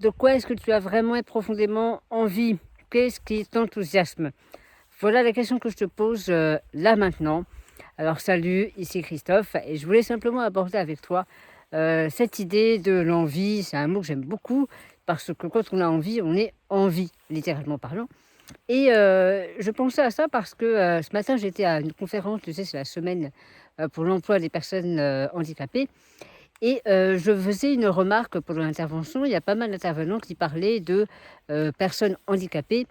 De quoi est-ce que tu as vraiment et profondément envie? Qu'est-ce qui t'enthousiasme? Voilà la question que je te pose là maintenant. Alors salut, ici Christophe et je voulais simplement aborder avec toi cette idée de l'envie. C'est un mot que j'aime beaucoup parce que quand on a envie, on est en vie, littéralement parlant. Et je pensais à ça parce que ce matin j'étais à une conférence, tu sais, c'est la semaine pour l'emploi des personnes handicapées. Et je faisais une remarque pendant l'intervention. Il y a pas mal d'intervenants qui parlaient de personnes handicapées,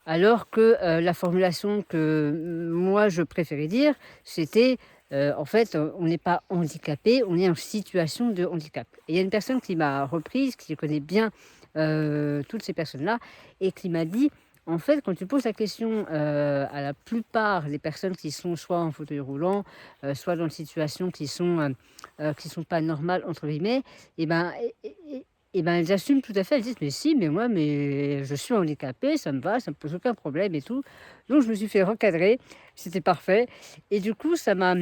alors que la formulation que moi je préférais dire, c'était en fait, on n'est pas handicapé, on est en situation de handicap. Et il y a une personne qui m'a reprise, qui connaît bien toutes ces personnes-là, et qui m'a dit, en fait, quand tu poses la question à la plupart des personnes qui sont soit en fauteuil roulant, soit dans des situations qui sont pas normales, entre guillemets, et ben, et ben, elles assument tout à fait. Elles disent: «Mais si, mais moi, mais je suis handicapée, ça me va, ça me pose aucun problème et tout». Donc je me suis fait recadrer, c'était parfait et du coup, ça m'a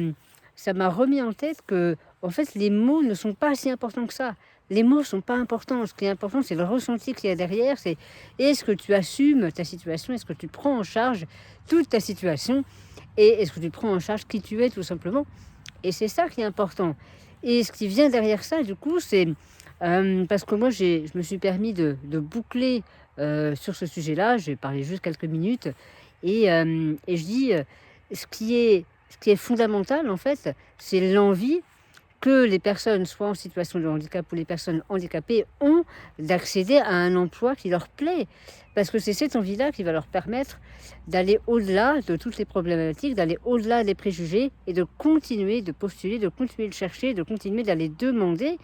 remis en tête que en fait, les mots ne sont pas si importants que ça. Les mots sont pas importants. Ce qui est important, c'est le ressenti qu'il y a derrière. C'est est-ce que tu assumes ta situation? Est-ce que tu prends en charge toute ta situation? Et est-ce que tu prends en charge qui tu es, tout simplement? Et c'est ça qui est important. Et ce qui vient derrière ça, du coup, c'est parce que moi, je me suis permis de boucler sur ce sujet-là. J'ai parlé juste quelques minutes. Et je dis ce qui est fondamental, en fait, c'est l'envie que les personnes, soit en situation de handicap ou les personnes handicapées, ont d'accéder à un emploi qui leur plaît. Parce que c'est cette envie-là qui va leur permettre d'aller au-delà de toutes les problématiques, d'aller au-delà des préjugés et de continuer de postuler, de continuer de chercher, de continuer d'aller demander.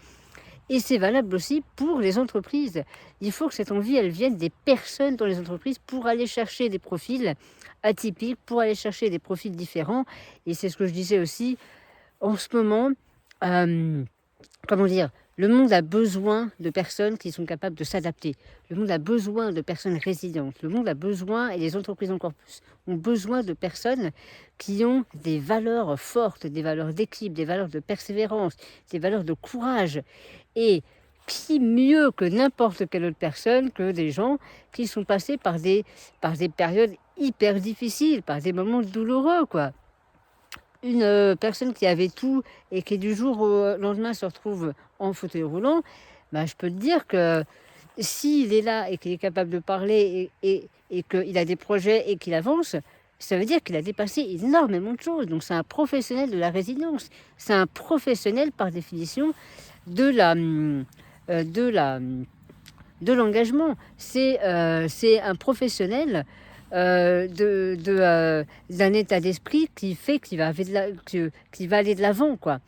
Et c'est valable aussi pour les entreprises. Il faut que cette envie, elle vienne des personnes dans les entreprises pour aller chercher des profils atypiques, pour aller chercher des profils différents. Et c'est ce que je disais aussi en ce moment, comment dire? Le monde a besoin de personnes qui sont capables de s'adapter. Le monde a besoin de personnes résilientes. Le monde a besoin, et les entreprises encore plus, ont besoin de personnes qui ont des valeurs fortes, des valeurs d'équipe, des valeurs de persévérance, des valeurs de courage. Et qui mieux que n'importe quelle autre personne que des gens qui sont passés par des périodes hyper difficiles, par des moments douloureux, quoi. Une personne qui avait tout et qui du jour au lendemain se retrouve en fauteuil roulant, bah, je peux te dire que s'il est là et qu'il est capable de parler et qu'il a des projets et qu'il avance, ça veut dire qu'il a dépassé énormément de choses. Donc c'est un professionnel de la résilience. C'est un professionnel par définition de la, de la, de l'engagement. C'est un professionnel d'un état d'esprit qui fait qu'il va, qu'il va aller de l'avant, quoi.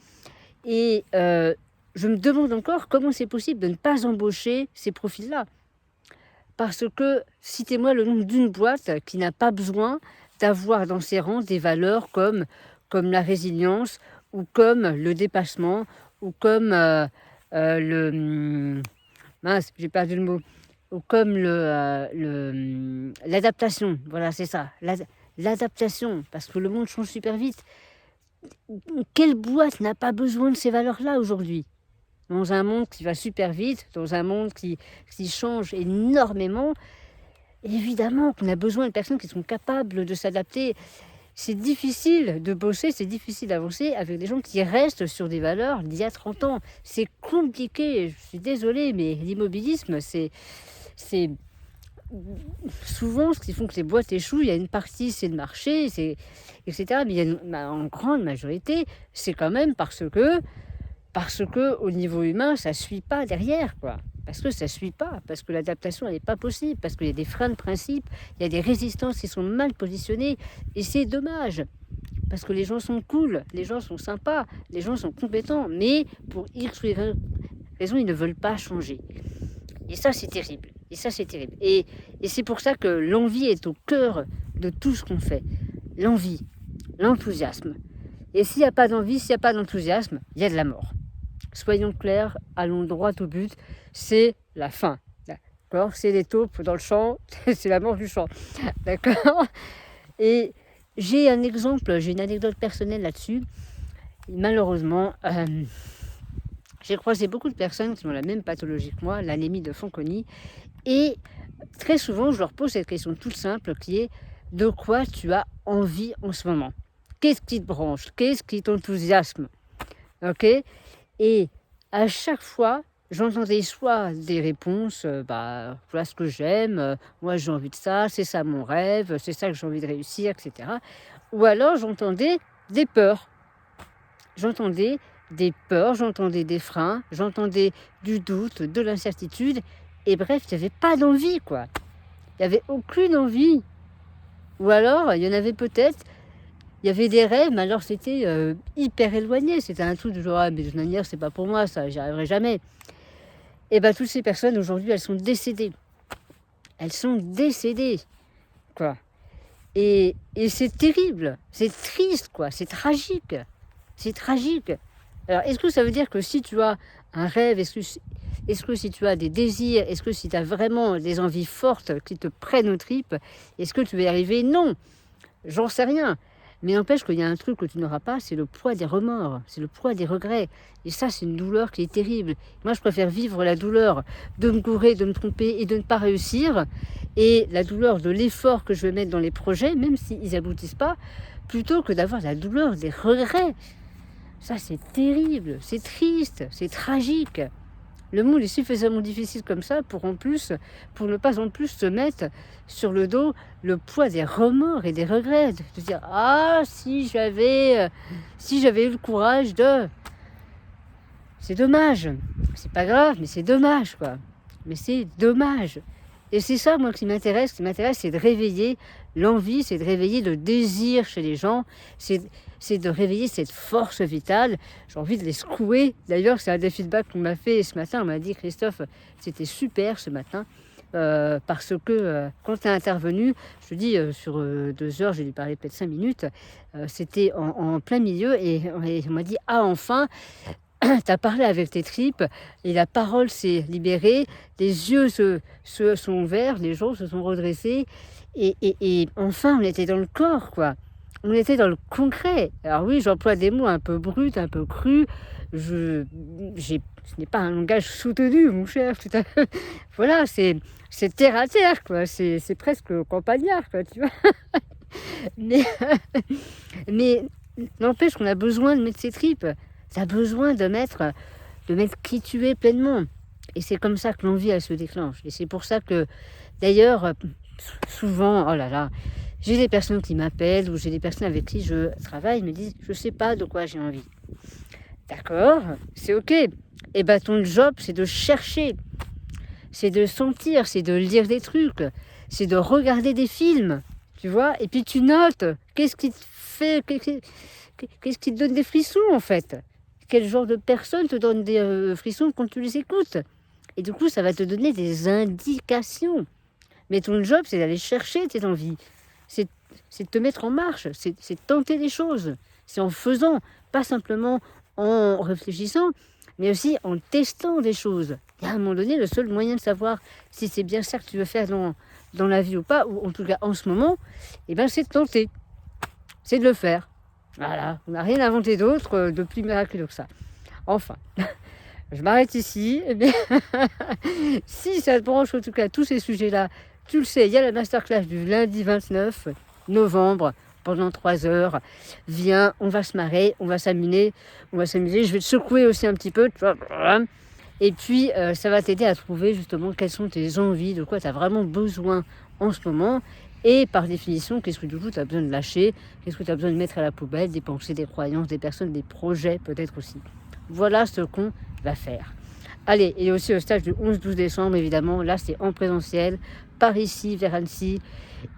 Et je me demande encore comment c'est possible de ne pas embaucher ces profils-là. Parce que, citez-moi le nom d'une boîte qui n'a pas besoin d'avoir dans ses rangs des valeurs comme la résilience, ou comme le dépassement, ou comme mince, j'ai perdu le mot. Ou comme l'adaptation. Voilà, c'est ça. L'adaptation, parce que le monde change super vite. Quelle boîte n'a pas besoin de ces valeurs-là aujourd'hui? Dans un monde qui va super vite, dans un monde qui change énormément, évidemment qu'on a besoin de personnes qui sont capables de s'adapter. C'est difficile de bosser, c'est difficile d'avancer avec des gens qui restent sur des valeurs d'il y a 30 ans. C'est compliqué, je suis désolée, mais l'immobilisme, c'est souvent ce qui font que les boîtes échouent. Il y a une partie, c'est le marché, c'est etc. Mais il y a en grande majorité, c'est quand même parce que au niveau humain, ça suit pas derrière, quoi. Parce que ça suit pas, parce que l'adaptation, elle n'est pas possible, parce qu'il y a des freins de principe, il y a des résistances qui sont mal positionnées, et c'est dommage. Parce que les gens sont cool, les gens sont sympas, les gens sont compétents, mais pour X ou Y raison, ils ne veulent pas changer. Et ça, c'est terrible. Et ça, c'est terrible. Et c'est pour ça que l'envie est au cœur de tout ce qu'on fait. L'envie, l'enthousiasme. Et s'il n'y a pas d'envie, s'il n'y a pas d'enthousiasme, il y a de la mort. Soyons clairs, allons droit au but, c'est la fin. D'accord? C'est les taupes dans le champ, c'est la mort du champ. D'accord? Et j'ai un exemple, j'ai une anecdote personnelle là-dessus. Malheureusement, J'ai croisé beaucoup de personnes qui ont la même pathologie que moi, l'anémie de Fanconi, et très souvent, je leur pose cette question toute simple qui est: de quoi tu as envie en ce moment? Qu'est-ce qui te branche? Qu'est-ce qui t'enthousiasme? Ok? Et à chaque fois, j'entendais soit des réponses, voilà ce que j'aime, moi j'ai envie de ça, c'est ça mon rêve, c'est ça que j'ai envie de réussir, etc. Ou alors j'entendais des peurs. J'entendais des peurs, j'entendais des freins, j'entendais du doute, de l'incertitude, et bref, il n'y avait pas d'envie, quoi. Il n'y avait aucune envie. Ou alors, il y en avait peut-être, il y avait des rêves, mais alors c'était hyper éloigné. C'était un truc du genre, ah, mais de toute manière, c'est pas pour moi, ça, j'y arriverai jamais. Et bien, toutes ces personnes, aujourd'hui, elles sont décédées. Elles sont décédées, quoi. Et c'est terrible, c'est triste, quoi, c'est tragique. C'est tragique. Alors, est-ce que ça veut dire que si tu as un rêve, est-ce que si tu as des désirs, est-ce que si tu as vraiment des envies fortes qui te prennent aux tripes, est-ce que tu vas y arriver? Non, j'en sais rien. Mais n'empêche qu'il y a un truc que tu n'auras pas, c'est le poids des remords, c'est le poids des regrets. Et ça, c'est une douleur qui est terrible. Moi, je préfère vivre la douleur de me gourer, de me tromper et de ne pas réussir, et la douleur de l'effort que je vais mettre dans les projets, même s'ils n'aboutissent pas, plutôt que d'avoir la douleur des regrets. Ça, c'est terrible, c'est triste, c'est tragique. Le monde est suffisamment difficile comme ça pour ne pas en plus se mettre sur le dos le poids des remords et des regrets. De dire, ah, si j'avais eu le courage de... C'est dommage. C'est pas grave, mais c'est dommage, quoi. Mais c'est dommage. Et c'est ça, moi, qui m'intéresse. Ce qui m'intéresse, c'est de réveiller l'envie, c'est de réveiller le désir chez les gens, c'est de réveiller cette force vitale. J'ai envie de les secouer. D'ailleurs, c'est un des feedbacks qu'on m'a fait ce matin. On m'a dit, Christophe, c'était super ce matin. Parce que quand tu es intervenu, je te dis, sur 2 heures, j'ai dû parler peut-être 5 minutes, c'était en plein milieu, et on m'a dit, ah, enfin, tu as parlé avec tes tripes, et la parole s'est libérée, les yeux se sont ouverts, les gens se sont redressés, et enfin, on était dans le corps, quoi. On était dans le concret. Alors oui, j'emploie des mots un peu bruts, un peu crus. Ce n'est pas un langage soutenu, mon cher. Tout à fait. Voilà, c'est terre à terre, quoi. C'est presque campagnard, quoi, tu vois. Mais, mais n'empêche qu'on a besoin de mettre ses tripes. Tu as besoin de mettre qui tu es pleinement. Et c'est comme ça que l'envie, elle se déclenche. Et c'est pour ça que, d'ailleurs, souvent, oh là là, j'ai des personnes qui m'appellent ou j'ai des personnes avec qui je travaille, me disent, je ne sais pas de quoi j'ai envie. D'accord, c'est ok. Et bien ton job, c'est de chercher, c'est de sentir, c'est de lire des trucs, c'est de regarder des films, tu vois. Et puis tu notes, qu'est-ce qui te fait, qu'est-ce qui te donne des frissons en fait. Quel genre de personnes te donne des frissons quand tu les écoutes. Et du coup, ça va te donner des indications. Mais ton job, c'est d'aller chercher tes envies. C'est de te mettre en marche, c'est de tenter des choses. C'est en faisant, pas simplement en réfléchissant, mais aussi en testant des choses. Et à un moment donné, le seul moyen de savoir si c'est bien ça que tu veux faire dans la vie ou pas, ou en tout cas en ce moment, c'est de tenter. C'est de le faire. Voilà, on n'a rien inventé d'autre, de plus miraculeux que ça. Enfin, je m'arrête ici. Eh bien, si ça te branche en tout cas tous ces sujets-là, tu le sais, il y a la masterclass du lundi 29 novembre pendant 3 heures. Viens, on va se marrer, on va s'amuser. Je vais te secouer aussi un petit peu. Et puis, ça va t'aider à trouver justement quelles sont tes envies, de quoi tu as vraiment besoin en ce moment. Et par définition, qu'est-ce que du coup tu as besoin de lâcher? Qu'est-ce que tu as besoin de mettre à la poubelle? Des pensées, des croyances, des personnes, des projets peut-être aussi. Voilà ce qu'on va faire. Allez, et aussi au stage du 11-12 décembre, évidemment. Là, c'est en présentiel, par ici, vers Annecy.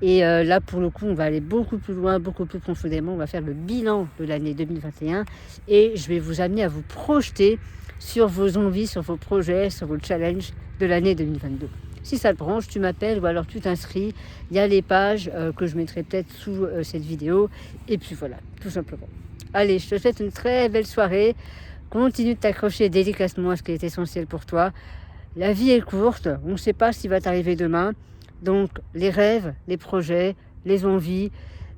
Et là, pour le coup, on va aller beaucoup plus loin, beaucoup plus profondément. On va faire le bilan de l'année 2021. Et je vais vous amener à vous projeter sur vos envies, sur vos projets, sur vos challenges de l'année 2022. Si ça te branche, tu m'appelles ou alors tu t'inscris. Il y a les pages que je mettrai peut-être sous cette vidéo. Et puis voilà, tout simplement. Allez, je te souhaite une très belle soirée. Continue de t'accrocher délicatement à ce qui est essentiel pour toi. La vie est courte, on ne sait pas ce qui va t'arriver demain. Donc les rêves, les projets, les envies,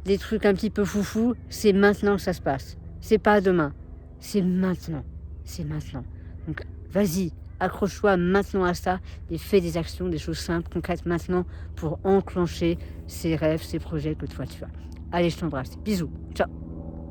les trucs un petit peu foufou, c'est maintenant que ça se passe. C'est pas demain, c'est maintenant. C'est maintenant. Donc vas-y, accroche-toi maintenant à ça et fais des actions, des choses simples, concrètes maintenant pour enclencher ces rêves, ces projets que toi tu as. Allez, je t'embrasse. Bisous. Ciao.